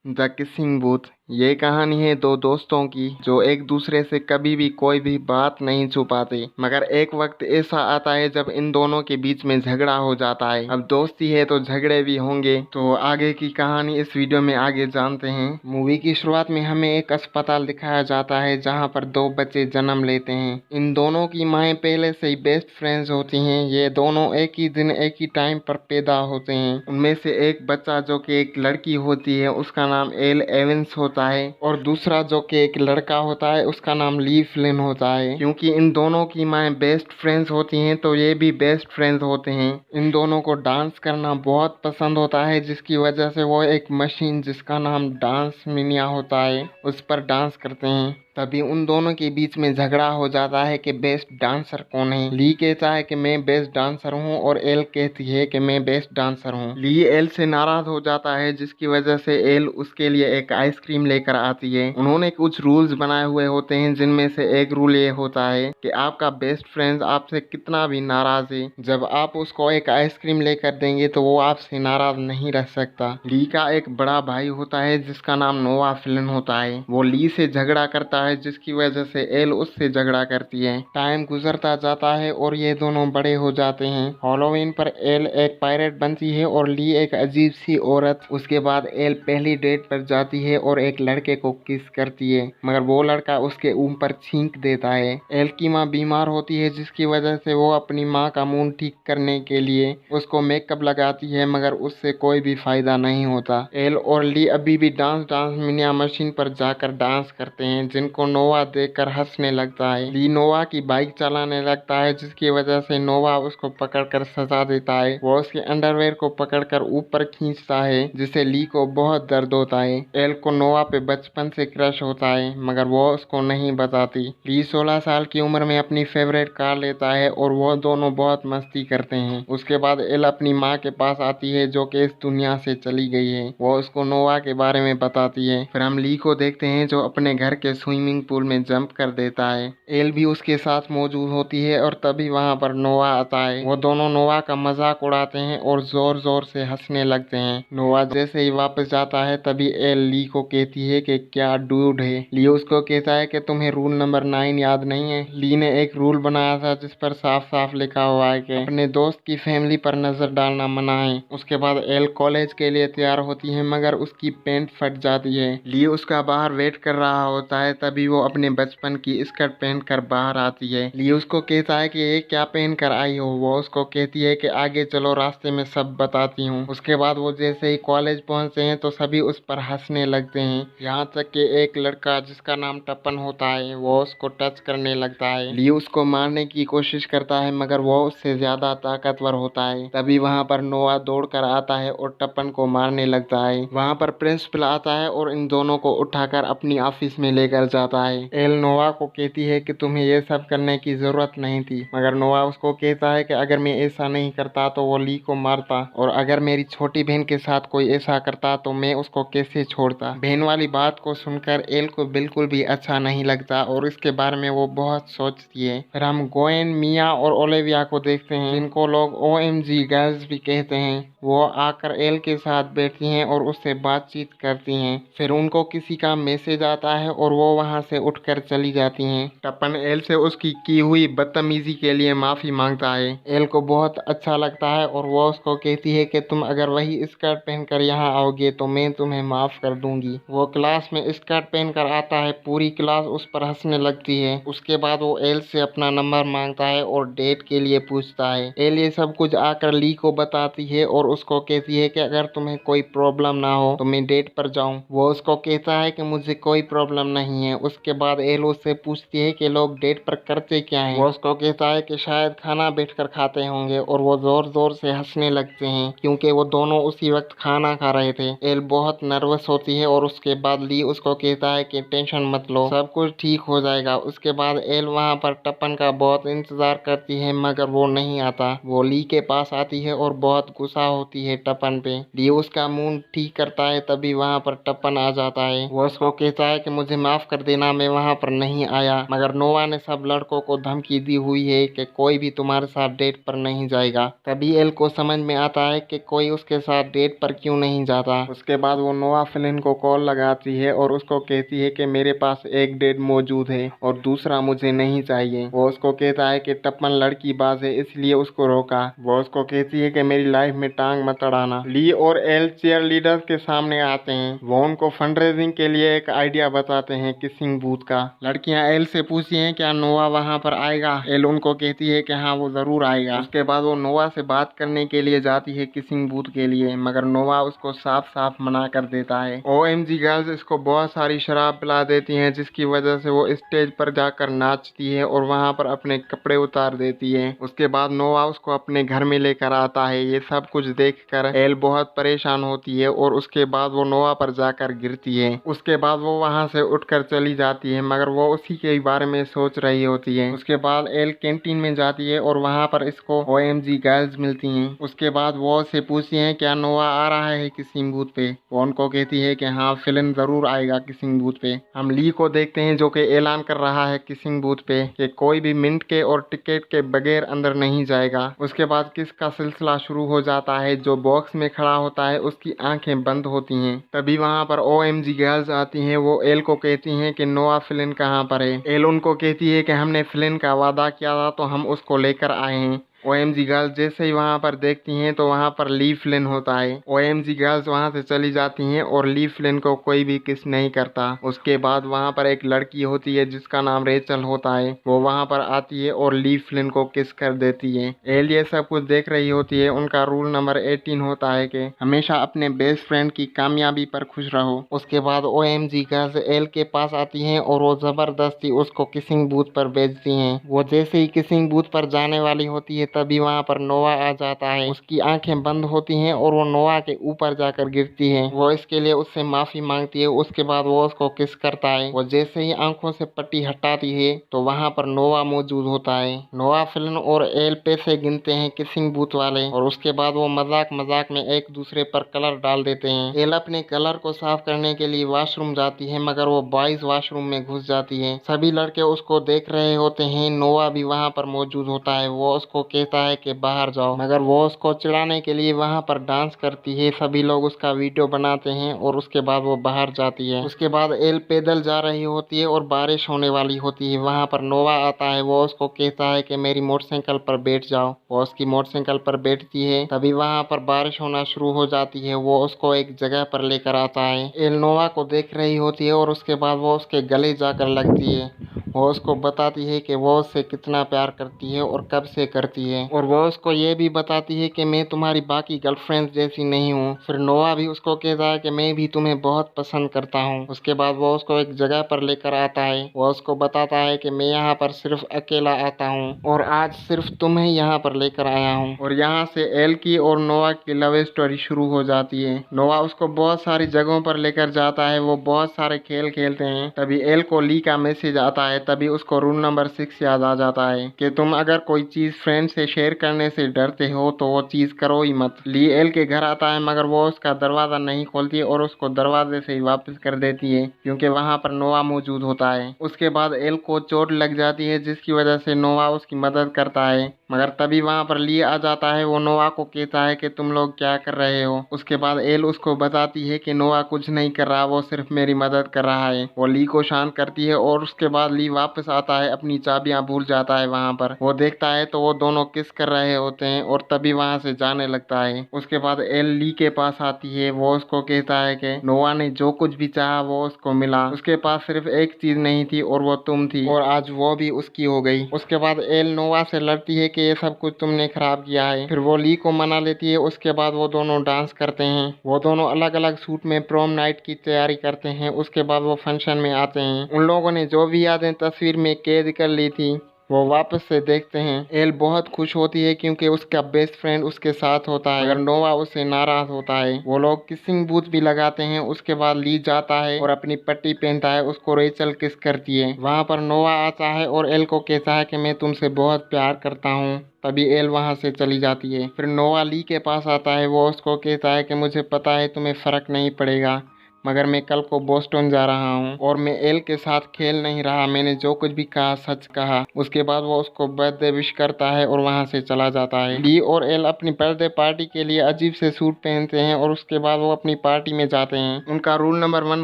The kissing booth. ये कहानी है दो दोस्तों की जो एक दूसरे से कभी भी कोई भी बात नहीं छुपाते, मगर एक वक्त ऐसा आता है जब इन दोनों के बीच में झगड़ा हो जाता है। अब दोस्ती है तो झगड़े भी होंगे, तो आगे की कहानी इस वीडियो में आगे जानते हैं। मूवी की शुरुआत में हमें एक अस्पताल दिखाया जाता है जहाँ पर दो बच्चे जन्म लेते हैं। इन दोनों की माएँ पहले से ही बेस्ट फ्रेंड्स होती हैं। ये दोनों एक ही दिन एक ही टाइम पर पैदा होते हैं। उनमें से एक बच्चा जो कि एक लड़की होती है उसका नाम एल एवेंस होता है और दूसरा जो कि एक लड़का होता है उसका नाम ली फ्लिन होता है। क्योंकि इन दोनों की माएँ बेस्ट फ्रेंड्स होती हैं तो ये भी बेस्ट फ्रेंड्स होते हैं। इन दोनों को डांस करना बहुत पसंद होता है, जिसकी वजह से वो एक मशीन जिसका नाम डांस मिनिया होता है उस पर डांस करते हैं। तभी उन दोनों के बीच में झगड़ा हो जाता है कि बेस्ट डांसर कौन है। ली कहता है कि मैं बेस्ट डांसर हूँ और एल कहती है कि मैं बेस्ट डांसर हूँ। ली एल से नाराज हो जाता है, जिसकी वजह से एल उसके लिए एक आइसक्रीम लेकर आती है। उन्होंने कुछ रूल्स बनाए हुए होते हैं, जिनमें से एक रूल ये होता है कि आपका बेस्ट फ्रेंड आपसे कितना भी नाराज है, जब आप उसको एक आइसक्रीम लेकर देंगे तो वो आपसे नाराज नहीं रह सकता। ली का एक बड़ा भाई होता है जिसका नाम नोवा फ्लिन होता है। वो ली से झगड़ा करता है, जिसकी वजह से एल उससे झगड़ा करती है। टाइम गुजरता जाता है और ये दोनों बड़े हो जाते हैं। हैलोवीन पर एल एक पायरेट बनती है और ली एक अजीब सी औरत। उसके बाद एल पहली डेट पर जाती है और एक लड़के को किस करती है, मगर वो लड़का उसके ऊपर छींक देता है। एल की माँ बीमार होती है, जिसकी वजह से वो अपनी माँ का मुंह ठीक करने के लिए उसको मेकअप लगाती है, मगर उससे कोई भी फायदा नहीं होता। एल और ली अभी भी डांस मिनिया मशीन पर जाकर डांस करते हैं, जिनको नोवा देखकर हंसने लगता है। ली नोवा की बाइक चलाने लगता है, जिसकी वजह से नोवा उसको पकड़कर सजा देता है। वो उसके अंडरवेयर को पकड़कर ऊपर खींचता है, जिससे ली को बहुत दर्द होता है। एल को नोवा पे बचपन से क्रश होता है, मगर वो उसको नहीं बताती। ली 16 साल की उम्र में अपनी फेवरेट कार लेता है और वो दोनों बहुत मस्ती करते हैं। उसके बाद एल अपनी माँ के पास आती है जो कि इस दुनिया से चली गई है। वो उसको नोवा के बारे में बताती है। फिर हम ली को देखते हैं जो अपने घर के स्विमिंग पूल में जंप कर देता है। एल भी उसके साथ मौजूद होती है और तभी वहां पर नोवा आता है। वो दोनों नोवा का मजाक उड़ाते हैं और जोर जोर से हंसने लगते हैं। नोवा जैसे ही वापस जाता है तभी एल ली को कहती है कि क्या डूड है। ली उसको कहता है कि तुम्हें रूल नंबर 9 याद नहीं है। ली ने एक रूल बनाया था जिस पर साफ साफ लिखा हुआ है कि अपने दोस्त की फैमिली पर नजर डालना मना है। उसके बाद एल कॉलेज के लिए तैयार होती है, मगर उसकी पैंट फट जाती है। ली उसका बाहर वेट कर रहा होता है, तभी वो अपने बचपन की स्कर्ट पहन कर बाहर आती है। ली उसको कहता है कि ये क्या पहन कर आई हो। वो उसको कहती है कि आगे चलो, रास्ते में सब बताती हूँ। उसके बाद वो जैसे ही कॉलेज पहुंचते हैं तो सभी उस पर हंसने लगते हैं, यहाँ तक कि एक लड़का जिसका नाम टप्पन होता है वो उसको टच करने लगता है। ली उसको मारने की कोशिश करता है, मगर वो उससे ज्यादा ताकतवर होता है। तभी वहाँ पर नोवा दौड़ कर आता है और टप्पन को मारने लगता है। वहाँ पर प्रिंसिपल आता है और इन दोनों को उठाकर अपनी ऑफिस में लेकर जाता है। एल नोवा को कहती है कि तुम्हें ये सब करने की जरूरत नहीं थी, मगर नोवा उसको कहता है कि अगर मैं ऐसा नहीं करता तो वो ली को मारता, और अगर मेरी छोटी बहन के साथ कोई ऐसा करता तो मैं उसको कैसे छोड़ता। बहन वाली बात को सुनकर एल को बिल्कुल भी अच्छा नहीं लगता और इसके बारे में वो बहुत सोचती है। फिर हम गोएन, मिया और ओलिविया को देखते हैं, जिनको लोग OMG गर्ल्स भी कहते हैं। वो आकर एल के साथ बैठती हैं और उससे बातचीत करती हैं। फिर उनको किसी का मैसेज आता है और वो वहां से उठकर चली जाती हैं। टप्पन एल से उसकी की हुई बदतमीजी के लिए माफी मांगता है। एल को बहुत अच्छा लगता है और वो उसको कहती है कि तुम अगर वही स्कर्ट पहनकर यहाँ आओगे तो मैं तुम्हें माफ कर दूंगी। वो क्लास में स्कर्ट पहनकर आता है, पूरी क्लास उस पर हंसने लगती है। उसके बाद वो एल से अपना नंबर मांगता है और डेट के लिए पूछता है। एल ये सब कुछ आकर ली को बताती है और उसको कहती है कि अगर तुम्हें कोई प्रॉब्लम ना हो तो मैं डेट पर जाऊं। वो उसको कहता है कि मुझे कोई प्रॉब्लम नहीं है। उसके बाद एल उससे पूछती है कि लोग डेट पर करते क्या हैं। वो उसको कहता है कि शायद खाना बैठकर खाते होंगे, और वो जोर जोर से हंसने लगते हैं क्योंकि वो दोनों उसी वक्त खाना खा रहे थे। एल बहुत नर्वस होती है और उसके बाद ली उसको कहता है कि टेंशन मत लो, सब कुछ ठीक हो जाएगा। उसके बाद एल वहाँ पर टप्पन का बहुत इंतजार करती है, मगर वो नहीं आता। वो ली के पास आती है और बहुत गुस्सा होती है टप्पन पे। ली उसका मुंह ठीक करता है, तभी वहाँ पर टप्पन आ जाता है। वो उसको कहता है कि मुझे माफ कर देना मैं वहाँ पर नहीं आया, मगर नोवा ने सब लड़कों को धमकी दी हुई है कि कोई भी तुम्हारे साथ डेट पर नहीं जाएगा। तभी एल को समझ में आता है कि कोई उसके साथ डेट पर क्यों नहीं जाता। उसके बाद वो नोवा फ्लिन को कॉल लगाती है और उसको कहती है कि मेरे पास एक डेट मौजूद है और दूसरा मुझे नहीं चाहिए। वो उसको कहता है कि टप्पन लड़की बाज है इसलिए उसको रोका। वो उसको कहती है कि मेरी लाइफ में टांग मत अड़ाना। ली और एल चीयर लीडर्स के सामने आते हैं। वो उनको फंड रेजिंग के लिए एक आइडिया बताते हैं किसिंग बूथ का। लड़कियां एल से पूछती हैं क्या नोवा वहां पर आएगा। एल उनको कहती है कि हाँ वो जरूर आएगा। उसके बाद वो नोवा से बात करने के लिए जाती है किसिंग बूथ के लिए, मगर नोवा उसको साफ साफ मना कर देता है। OMG गर्ल्स इसको बहुत सारी शराब पिला देती हैं जिसकी वजह से वो स्टेज पर जाकर नाचती है और वहां पर अपने कपड़े उतार देती है। उसके बाद नोवा उसको अपने घर में लेकर आता है। ये सब कुछ देखकर एल बहुत परेशान होती है और उसके बाद वो नोवा पर जाकर गिरती है। उसके बाद वो वहां से उठकर चली जाती है, मगर वो उसी के बारे में सोच रही होती है। उसके बाद एल कैंटीन में जाती है और वहां पर इसको OMG गर्ल्स मिलती हैं। उसके बाद वो से पूछती हैं क्या नोवा आ रहा है किसिंग बूथ पे। वो उनको कहती है कि हाँ फिल्म जरूर आएगा किसिंग बूथ पे। हम ली को देखते हैं जो कि ऐलान कर रहा है किसिंग बूथ पे कि कोई भी मिंट के और टिकट के बगैर अंदर नहीं जाएगा। उसके बाद किस का सिलसिला शुरू हो जाता है। जो बॉक्स में खड़ा होता है उसकी आंखें बंद होती हैं। तभी वहां पर OMG गर्ल्स आती हैं। वो एल को कहती हैं कि नोवा फिलिन कहाँ पर है। एल उनको कहती है कि हमने फिलिन का वादा किया था तो हम उसको लेकर आए हैं। OMG गर्ल्स जैसे ही वहां पर देखती हैं तो वहां पर ली फ्लिन होता है। OMG गर्ल्स वहां से चली जाती हैं और ली फ्लिन को कोई भी किस नहीं करता। उसके बाद वहां पर एक लड़की होती है जिसका नाम रेचल होता है। वो वहां पर आती है और ली फ्लिन को किस कर देती है। एल ये सब कुछ देख रही होती है। उनका रूल नंबर 18 होता है कि हमेशा अपने बेस्ट फ्रेंड की कामयाबी पर खुश रहो। उसके बाद OMG गर्ल्स एल के पास आती हैं और वो जबरदस्ती उसको किसिंग बूथ पर भेजती हैं। वो जैसे ही किसिंग बूथ पर जाने वाली होती है तभी वहां पर नोवा आ जाता है। उसकी आंखें बंद होती हैं और वो नोवा के ऊपर जाकर गिरती है। वो इसके लिए उससे माफी मांगती है। उसके बाद वो उसको किस करता है। वो जैसे ही आंखों से पट्टी हटाती है तो वहां पर नोवा मौजूद होता है। नोवा फिल्म और एल पैसे गिनते हैं किसिंग बूथ वाले और उसके बाद वो मजाक मजाक में एक दूसरे पर कलर डाल देते हैं। एल अपने कलर को साफ करने के लिए वॉशरूम जाती है, मगर वो बॉयज वॉशरूम में घुस जाती है। सभी लड़के उसको देख रहे होते हैं। नोवा भी वहां पर मौजूद होता है। वो उसको कहता है कि बाहर जाओ, मगर वो उसको चिढ़ाने के लिए वहां पर डांस करती है। सभी लोग उसका वीडियो बनाते हैं और उसके बाद वो बाहर जाती है। उसके बाद एल पैदल जा रही होती है और बारिश होने वाली होती है। वहां पर नोवा आता है। वो उसको कहता है कि मेरी मोटरसाइकिल पर बैठ जाओ। वो उसकी मोटरसाइकिल पर बैठती है। तभी वहां पर बारिश होना शुरू हो जाती है। वो उसको एक जगह पर लेकर आता है। एल नोवा को देख रही होती है और उसके बाद वो उसके गले जाकर लगती है। वो उसको बताती है कि वो उससे कितना प्यार करती है और कब से करती है, और वो उसको ये भी बताती है कि मैं तुम्हारी बाकी गर्लफ्रेंड्स जैसी नहीं हूँ। फिर नोवा भी उसको कहता है कि मैं भी तुम्हें बहुत पसंद करता हूँ। उसके बाद वो उसको एक जगह पर लेकर आता है। वो उसको बताता है कि मैं यहाँ पर सिर्फ अकेला आता हूँ और आज सिर्फ तुम्हें यहाँ पर लेकर आया हूँ। और यहाँ से एल की और नोवा की लव स्टोरी शुरू हो जाती है। नोवा उसको बहुत सारी जगहों पर लेकर जाता है। वो बहुत सारे खेल खेलते हैं। तभी एल को ली का मैसेज आता है। तभी उसको रूल नंबर 6 याद आ जाता है कि तुम अगर कोई चीज फ्रेंड से शेयर करने से डरते हो तो वो चीज करो ही मत। ली एल के घर आता है, मगर वो उसका दरवाजा नहीं खोलती और उसको दरवाजे से ही वापस कर देती है क्योंकि वहां पर नोवा मौजूद होता है। उसके बाद एल को चोट लग जाती है जिसकी वजह से नोवा उसकी मदद करता है, मगर तभी वहां पर ली आ जाता है। वो नोवा को कहता है कि तुम लोग क्या कर रहे हो। उसके बाद एल उसको बताती है कि नोवा कुछ नहीं कर रहा, वो सिर्फ मेरी मदद कर रहा है। वो ली को शांत करती है और उसके बाद ली वापस आता है। अपनी चाबियां भूल जाता है। वहां पर वो देखता है तो वो दोनों किस कर रहे होते हैं और तभी वहां से जाने लगता है। उसके बाद एल ली के पास आती है। वो उसको कहता है कि नोवा ने जो कुछ भी चाहा वो उसको मिला। उसके पास सिर्फ एक चीज नहीं थी और वो तुम थी, और आज वो भी उसकी हो गई। उसके बाद एल नोवा से लड़ती है कि ये सब कुछ तुमने खराब किया है। फिर वो ली को मना लेती है। उसके बाद वो दोनों डांस करते हैं। वो दोनों अलग अलग सूट में प्रोम नाइट की तैयारी करते हैं। उसके बाद वो फंक्शन में आते हैं। उन लोगों ने जो भी यादें तस्वीर में कैद कर ली थी वो वापस से देखते हैं। एल बहुत खुश होती है क्योंकि उसका बेस्ट फ्रेंड उसके साथ होता है, मगर नोवा उससे नाराज होता है। वो लोग किसिंग बूथ भी लगाते हैं। उसके बाद ली जाता है और अपनी पट्टी पहनता है। उसको रेचल किस करती है। वहां पर नोवा आता है और एल को कहता है कि मैं तुमसे बहुत प्यार करता हूँ। तभी एल वहां से चली जाती है। फिर नोवा ली के पास आता है। वो उसको कहता है कि मुझे पता है तुम्हें फर्क नहीं पड़ेगा, मगर मैं कल को बोस्टन जा रहा हूँ और मैं एल के साथ खेल नहीं रहा। मैंने जो कुछ भी कहा सच कहा। उसके बाद वो उसको बर्थडे विश करता है और वहाँ से चला जाता है। ली और एल अपनी बर्थडे पार्टी के लिए अजीब से सूट पहनते हैं और उसके बाद वो अपनी पार्टी में जाते हैं। उनका रूल नंबर 1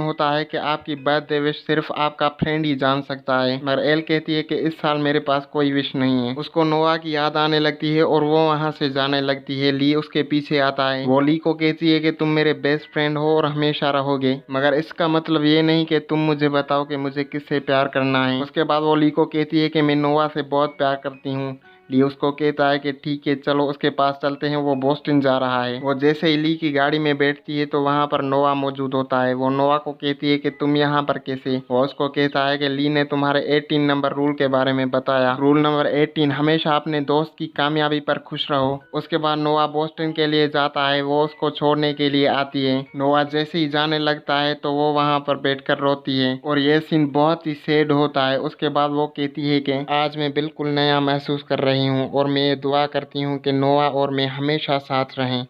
होता है कि आपकी बर्थडे विश सिर्फ आपका फ्रेंड ही जान सकता है। मगर एल कहती है कि इस साल मेरे पास कोई विश नहीं है। उसको नोआ की याद आने लगती है और वो वहाँ से जाने लगती है। ली उसके पीछे आता है। वो ली को कहती है कि तुम मेरे बेस्ट फ्रेंड हो और हमेशा रहोगे, मगर इसका मतलब ये नहीं कि तुम मुझे बताओ कि मुझे किससे प्यार करना है। उसके बाद वो ली को कहती है कि मैं नोआ से बहुत प्यार करती हूँ। ली उसको कहता है कि ठीक है चलो उसके पास चलते हैं। वो बोस्टन जा रहा है। वो जैसे ही ली की गाड़ी में बैठती है तो वहाँ पर नोआ मौजूद होता है। वो नोआ को कहती है कि तुम यहाँ पर कैसे। वो उसको कहता है कि ली ने तुम्हारे 18 नंबर रूल के बारे में बताया। रूल नंबर 18, हमेशा अपने दोस्त की कामयाबी पर खुश रहो। उसके बाद नोआ बोस्टन के लिए जाता है। वो उसको छोड़ने के लिए आती है। नोआ जैसे ही जाने लगता है तो वो वहाँ पर बैठकर रोती है और ये सीन बहुत ही सैड होता है। उसके बाद वो कहती है कि आज मैं बिल्कुल नया महसूस कर रही हूँ और मैं ये दुआ करती हूँ कि नोआ और मैं हमेशा साथ रहें।